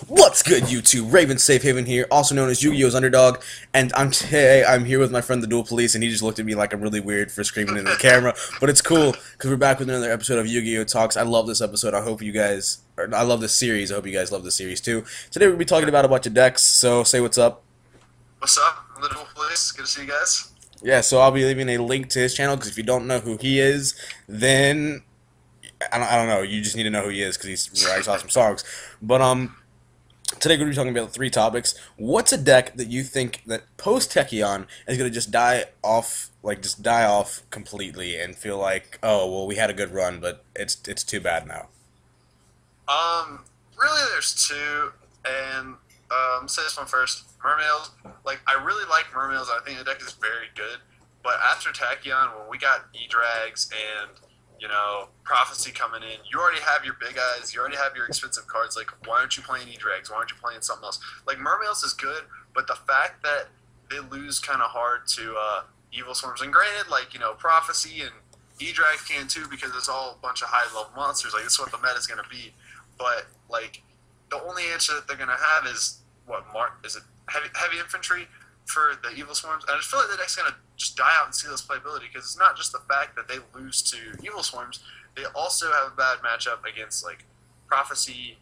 What's good, YouTube? Raven Safe Haven here, also known as Yu-Gi-Oh's Underdog, and I'm here with my friend the Duel Police, and he just looked at me like I'm really weird for screaming into the camera, but it's cool because we're back with another episode of Yu-Gi-Oh Talks. I love this episode. I hope you guys, I love this series. I hope you guys love this series too. Today we'll be talking about a bunch of decks. So say what's up. What's up? I'm the Duel Police. Good to see you guys. Yeah, so I'll be leaving a link to his channel because if you don't know who he is, then I don't know. You just need to know who he is because he writes awesome songs. But today we're going to be talking about 3 topics. What's a deck that you think that post-Techion is going to just die off, completely and feel like, oh, well, we had a good run, but it's too bad now? Really, there's 2, and say this one first. Mermails. Like, I really like Mermails. I think the deck is very good. But after Tachyon, when we got E-Drags and, you know, Prophecy coming in, you already have your big eyes, you already have your expensive cards. Like, why aren't you playing E-Drags? Why aren't you playing something else? Like, Mermails is good, but the fact that they lose kind of hard to Evil Swarms, and granted, like, you know, Prophecy and E-Drags can too because it's all a bunch of high-level monsters. Like, this is what the meta is going to be. But, like, the only answer that they're going to have is, is it heavy infantry for the Evil Swarms? And I just feel like the deck's going to just die out and see this playability because it's not just the fact that they lose to Evil Swarms, they also have a bad matchup against, like, Prophecy,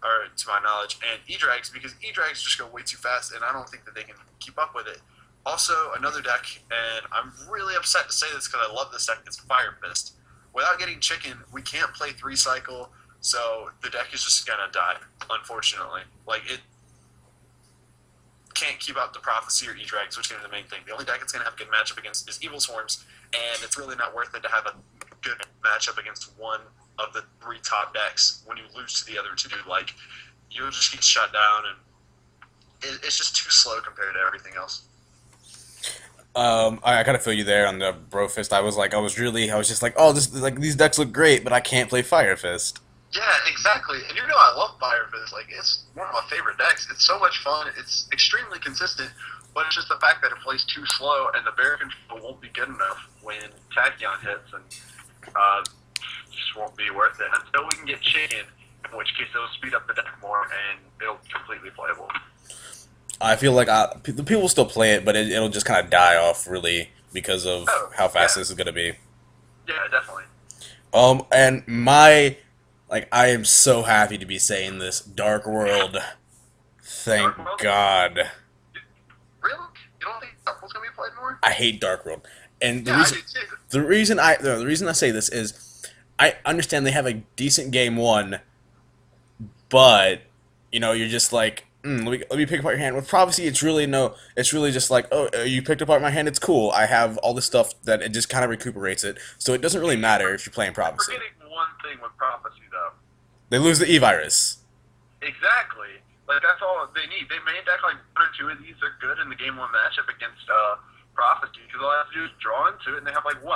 or to my knowledge, and E-Drags, because E-Drags just go way too fast, and I don't think that they can keep up with it. Also, another deck, and I'm really upset to say this because I love this deck, is Fire Fist. Without getting Chicken, we can't play 3-cycle, so the deck is just going to die, unfortunately. Like, it can't keep up the Prophecy or E-Drags, which is the main thing. The only deck it's going to have a good matchup against is Evil Swarms, and it's really not worth it to have a good matchup against one of the 3 top decks when you lose to the other 2. Like, you'll just get shut down, and it's just too slow compared to everything else. I kind of feel you there on the Bro Fist. I was just like, oh, these decks look great, but I can't play Fire Fist. Yeah, exactly. And you know I love Fire Fist. Like, it's one of my favorite decks. It's so much fun. It's extremely consistent, but it's just the fact that it plays too slow, and the barrier control won't be good enough when Tachyon hits, and just won't be worth it until we can get Chicken, in which case it'll speed up the deck more, and it'll be completely playable. I feel like the people will still play it, but it'll just kind of die off, really, because of how fast this is going to be. Yeah, definitely. And I am so happy to be saying this. Dark World. Thank God. Really? You don't think Dark World's going to be played more? I hate Dark World. And I do too. the reason I say this is I understand they have a decent game 1, but, you know, you're just like, let me pick apart your hand. With Prophecy, it's really just like, oh, you picked apart my hand, it's cool. I have all this stuff that it just kind of recuperates it, so it doesn't really matter if you're playing Prophecy. Forgetting one thing with Prophecy, though. They lose the E-Virus. Exactly. Like, that's all they need. They may deck like 1 or 2 of these are good in the game 1 matchup against Prophecy, because all they have to do is draw into it, and they have like 10?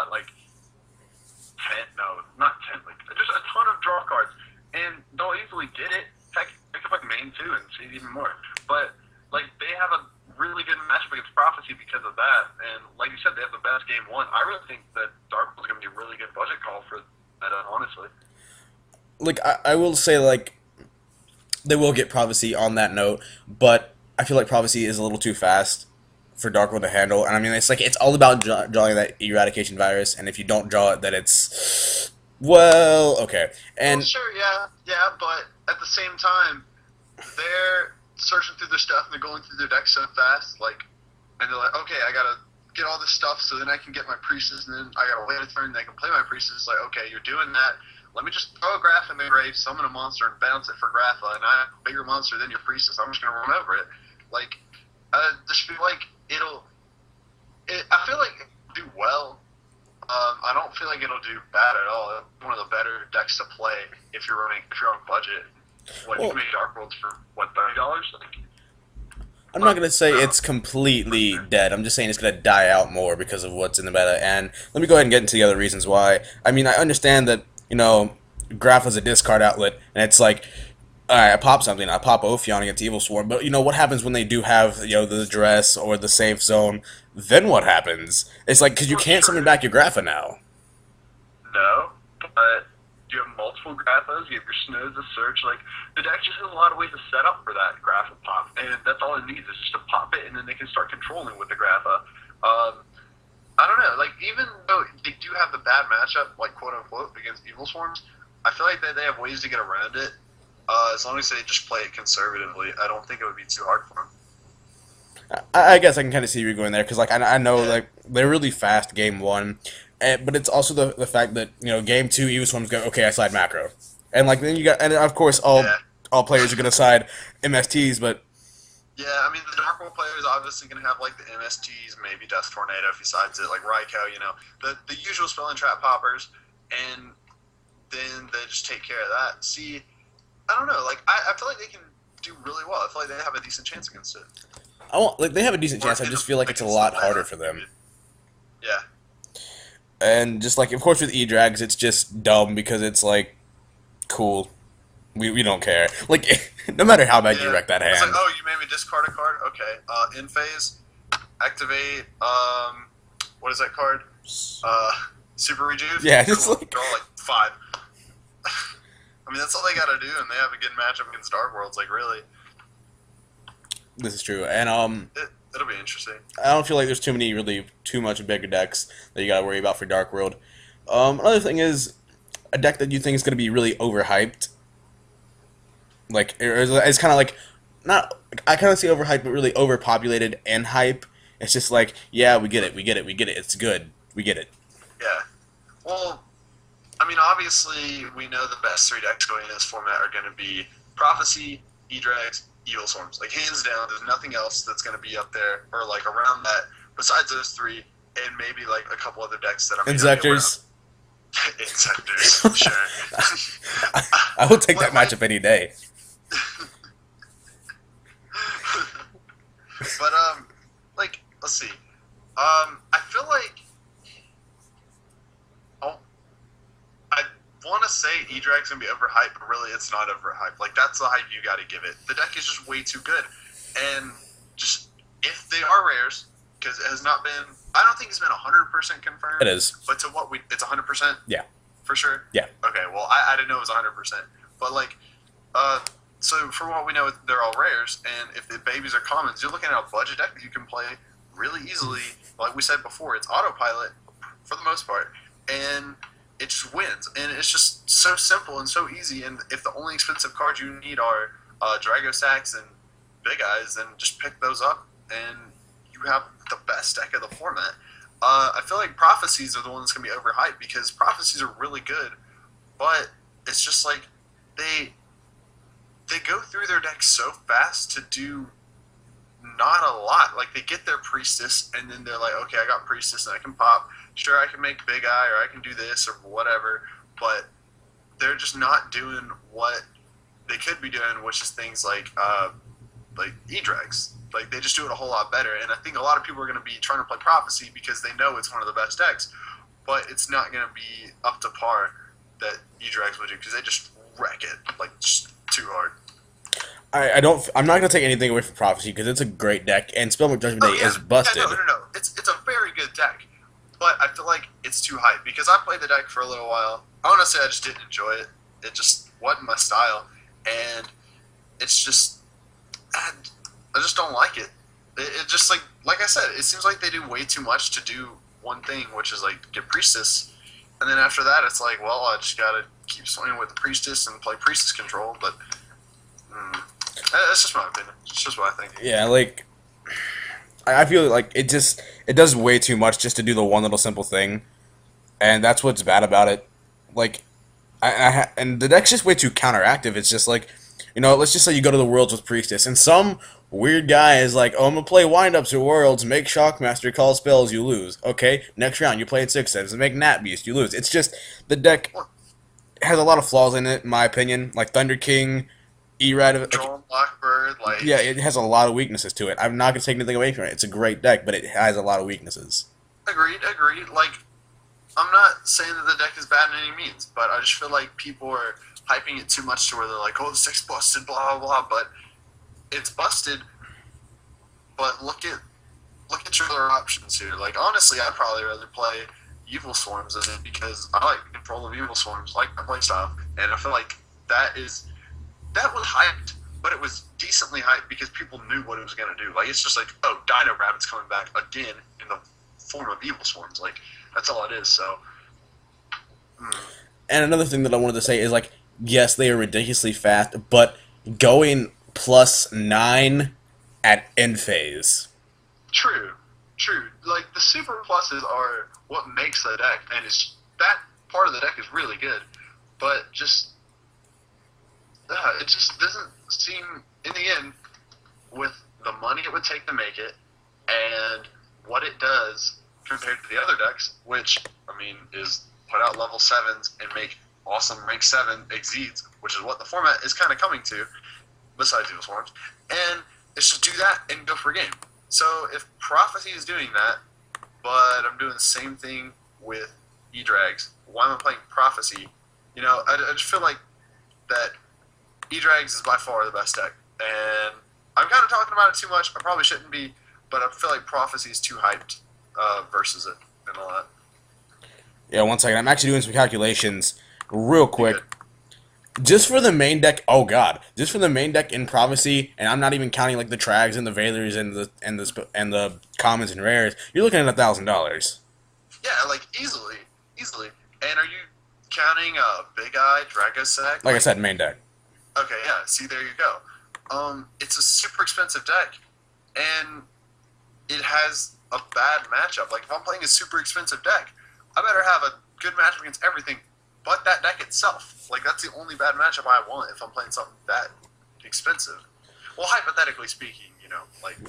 No, not 10. Like, just a ton of draw cards, and they'll easily get it. Heck, pick up like main 2 and see even more. But like, they have a really good matchup against Prophecy because of that, and like you said, they have the best game 1. I really think that Dark World's going to be a really good budget call for that, honestly. Like, I will say, like, they will get Prophecy on that note, but I feel like Prophecy is a little too fast for Dark World to handle. And I mean, it's all about drawing that Eradication Virus, and if you don't draw it, then it's, well, okay. And well, sure, yeah, but at the same time, they're searching through their stuff and they're going through their deck so fast, like, and they're like, okay, I gotta get all this stuff so then I can get my Priestess, and then I gotta wait a turn and I can play my Priestess. Like, okay, you're doing that. Let me just throw a Graph in the grave, summon a monster, and bounce it for Grapha, and I have a bigger monster than your Priestess. I'm just going to run over it. Like, I just feel like I feel like it'll do well. I don't feel like it'll do bad at all. It's one of the better decks to play if you're on budget. What, you can make Dark Worlds for, what, $30? I'm not going to say it's completely dead. I'm just saying it's going to die out more because of what's in the meta. And let me go ahead and get into the other reasons why. I mean, I understand that, you know, Graph is a discard outlet, and it's like, alright, I pop something, I pop Ophion against Evil Swarm, but, you know, what happens when they do have, you know, the Dress or the Safe Zone? Then what happens? It's like, because you can't summon back your Grapha now. No, but You have multiple Graphas, you have your Snows to search. Like, the deck just has a lot of ways to set up for that Grapha pop, and that's all it needs is just to pop it, and then they can start controlling with the Grapha. I don't know, like, even though they do have the bad matchup, like, quote-unquote, against Evil Swarms, I feel like they have ways to get around it. As long as they just play it conservatively, I don't think it would be too hard for them. I guess I can kind of see you going there because like I know Yeah. like they're really fast game one, but it's also the fact that game two Evil Swarms go okay I side macro, and like then you got and of course Yeah. all players are gonna side MSTs, but Yeah, I mean, the Dark World player is obviously going to have, like, the MSTs, maybe Death Tornado if he sides it, like Raikou, the usual spell and trap poppers, and then they just take care of that. See, I don't know, like, I feel like they can do really well. I feel like they have a decent chance against it. I want like they have a decent chance. I just feel like it's a lot harder for them. Yeah. And just like of course with E-Drags, it's just dumb because it's like cool. We don't care. Like no matter how bad you wreck that hand. It's like, oh, you made me discard a card? Okay. In phase, activate, what is that card? Super Rejuve? Yeah, it's cool. like... Draw like 5. I mean, that's all they gotta do, and they have a good matchup against Dark Worlds, like, really. This is true. And It'll be interesting. I don't feel like there's too much bigger decks that you gotta worry about for Dark World. Another thing is a deck that you think is gonna be really overhyped. Like it's kind of like not. I kind of see overhyped, but really overpopulated and hype. It's just like, yeah, we get it. It's good. We get it. Yeah. Well, I mean, obviously, we know the best 3 decks going in this format are going to be Prophecy, E-Drags, Evil Swarms. Like, hands down, there's nothing else that's going to be up there or, like, around that besides those 3 and maybe, like, a couple other decks that I mean, Insectors. Insectors, sure. I will take that matchup any day. But, like, let's see. I feel like I want to say E-Drag's going to be overhyped, but really it's not overhyped. Like, that's the hype you got to give it. The deck is just way too good. And just, if they are rares, because it has not been, I don't think it's been 100% confirmed. It is. But to what it's 100%? Yeah. For sure? Yeah. Okay, well, I didn't know it was 100%. But, like, so for what we know, they're all rares, and if the babies are commons, you're looking at a budget deck that you can play really easily. Like we said before, it's autopilot for the most part, and it just wins. And it's just so simple and so easy. And if the only expensive cards you need are Drago Sacks and Big Eyes, then just pick those up, and you have the best deck of the format. I feel like Prophecies are the ones that's going to be overhyped because Prophecies are really good, but it's just like they go through their deck so fast to do not a lot. Like, they get their Priestess, and then they're like, okay, I got Priestess, and I can pop. Sure, I can make Big Eye, or I can do this, or whatever, but they're just not doing what they could be doing, which is things like E-Drags. Like, they just do it a whole lot better, and I think a lot of people are going to be trying to play Prophecy because they know it's one of the best decks, but it's not going to be up to par that E-Drags would do, because they just wreck it, like, just too hard. I'm not gonna take anything away from Prophecy because it's a great deck, and Spellbook Judgment Day is busted. Yeah, no. It's a very good deck, but I feel like it's too hype because I played the deck for a little while. Honestly, I just didn't enjoy it. It just wasn't my style, and it's just I just don't like it. It just like I said, it seems like they do way too much to do one thing, which is like get Priestess, and then after that, it's like, well, I just gotta keep swinging with the Priestess and play Priestess control, but. That's just my opinion. It's just what I think. Yeah, like I feel like it does way too much just to do the one little simple thing, and that's what's bad about it. Like, and the deck's just way too counteractive. It's just like, let's just say you go to the Worlds with Priestess, and some weird guy is like, oh, I'm gonna play windups at Worlds, make Shockmaster, call spells, you lose. Okay, next round you play at 6/7, and make Nat Beast, you lose. It's just the deck has a lot of flaws in it, in my opinion. Like Thunder King. E-Rad, Drone Blackbird, like yeah, it has a lot of weaknesses to it. I'm not gonna take anything away from it. It's a great deck, but it has a lot of weaknesses. Agreed. Like, I'm not saying that the deck is bad in any means, but I just feel like people are hyping it too much to where they're like, oh, this deck's busted, blah blah blah. But it's busted. But look at your other options here. Like, honestly, I'd probably rather play evil swarms in it because I like control of evil swarms, like my playstyle, and I feel like that was hyped, but it was decently hyped because people knew what it was going to do. Like, it's just like, oh, Dino Rabbit's coming back again in the form of evil swarms. Like, that's all it is. So, And another thing that I wanted to say is, like, yes, they are ridiculously fast, but going +9 at end phase. true. Like, the super pluses are what makes the deck, and that part of the deck is really good, but it just doesn't seem, in the end, with the money it would take to make it, and what it does compared to the other decks, which, I mean, is put out level 7s and make awesome rank 7 exceeds, which is what the format is kind of coming to, besides Evil Swarms, and it's just do that and go for a game. So if Prophecy is doing that, but I'm doing the same thing with E-Drags, why am I playing Prophecy? You know, I just feel like that E-Drags is by far the best deck, and I'm kind of talking about it too much. I probably shouldn't be, but I feel like Prophecy is too hyped versus it and all that. Yeah, one second. I'm actually doing some calculations real quick. Just for the main deck, oh god, just for the main deck in Prophecy, and I'm not even counting like the Trags and the Veilers and the commons and rares. You're looking at $1,000. Yeah, like easily. And are you counting Big Eye, Dragossack? Like I said, main deck. Okay, yeah. See, there you go. It's a super expensive deck, and it has a bad matchup. Like, if I'm playing a super expensive deck, I better have a good matchup against everything but that deck itself. Like, that's the only bad matchup I want if I'm playing something that expensive. Well, hypothetically speaking, you know, like...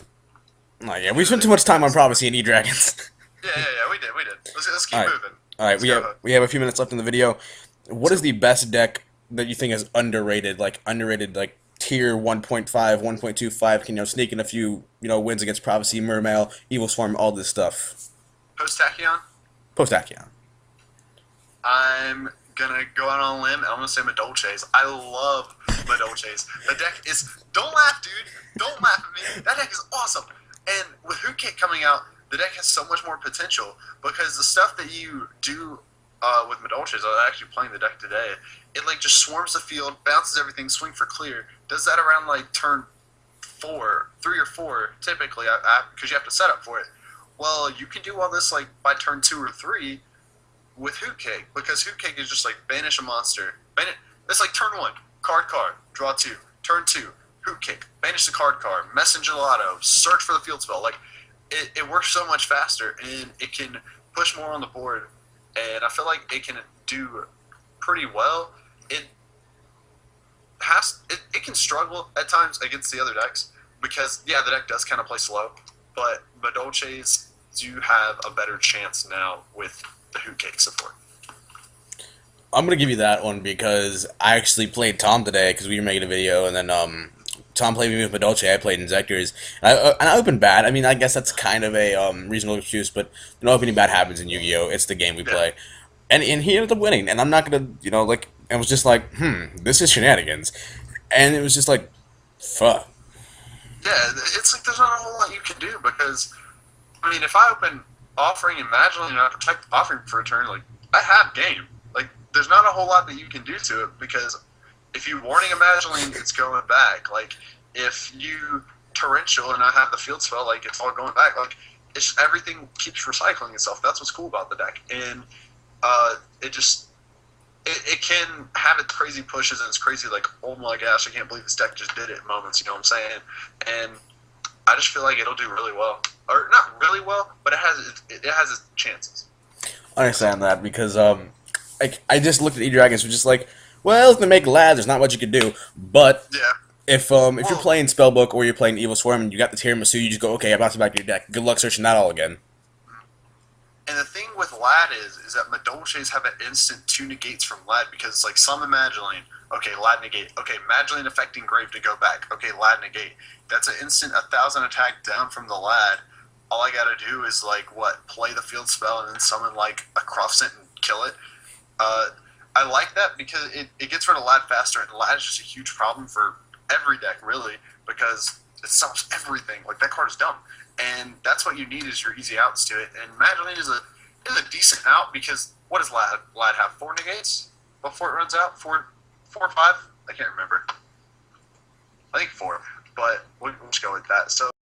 Oh, yeah, we spent too much time on Prophecy and E-Dragons. Yeah, we did. Let's keep moving. Alright, we have a few minutes left in the video. What is the best deck that you think is underrated, like tier 1.5, 1.25, can, you know, sneak in a few, you know, wins against Prophecy, Mermail, Evil Swarm, all this stuff? Post-Tachyon? Post-Tachyon. I'm gonna go out on a limb, and I'm gonna say Madolches. I love Madolches. The deck is... Don't laugh, dude! Don't laugh at me! That deck is awesome! And with Hoot Kick coming out, the deck has so much more potential, because the stuff that you do with Madolches, I was actually playing the deck today, it like just swarms the field, bounces everything, swing for clear, does that around like turn 3 or 4, typically, because you have to set up for it. Well, you can do all this like by turn 2 or 3 with Hoot Kick, because Hoot Kick is just like banish a monster. It's like turn 1, card, draw 2. Turn 2, Hoot Kick, banish the card, Messenger Gelato, search for the field spell. Like, it works so much faster, and it can push more on the board, and I feel like it can do pretty well. It can struggle at times against the other decks, because, yeah, the deck does kind of play slow, but Madolches do have a better chance now with the Hoot Kick support. I'm going to give you that one because I actually played Tom today because we were making a video, and then Tom played me with Madolche, I played Inzectors, and I opened bad. I mean, I guess that's kind of a reasonable excuse, but you know, opening bad happens in Yu-Gi-Oh! It's the game we play. And he ended up winning, and I'm not going to, you know, like, it was just like, this is shenanigans. And it was just like, fuck. Yeah, it's like there's not a whole lot you can do, because, I mean, if I open Offering and Magdalene and I protect Offering for a turn, like, I have game. Like, there's not a whole lot that you can do to it, because if you Warning a Magdalene, it's going back. Like, if you Torrential and I have the field spell, like, it's all going back. Like, it's just, everything keeps recycling itself. That's what's cool about the deck. And it can have its crazy pushes, and it's crazy, like, oh my gosh, I can't believe this deck just did it in moments, you know what I'm saying? And I just feel like it'll do really well. Or, not really well, but it has its chances. I understand that, because I just looked at E-Dragons, which is like, well, if they make lads, there's not much you can do. But yeah. If you're playing Spellbook or you're playing Evil Swarm and you got the Tiramisu, you just go, okay, I bounce it back to your deck. Good luck searching that all again. And the thing with Lad is that Madolches have an instant 2 negates from Lad, because it's like summon Magdalene, okay, Lad negate, okay, Magdalene affecting Grave to go back, okay, Lad negate. That's an instant 1,000 attack down from the Lad. All I gotta do is, like, play the field spell and then summon, like, a Croftsent and kill it. I like that because it gets rid of Lad faster, and Lad is just a huge problem for every deck, really, because it stops everything. Like, that card is dumb. And that's what you need, is your easy outs to it. And Magdalene is a decent out because what does Lad have? 4 negates before it runs out? 4 or 5? I can't remember. I think 4, but we'll just go with that. So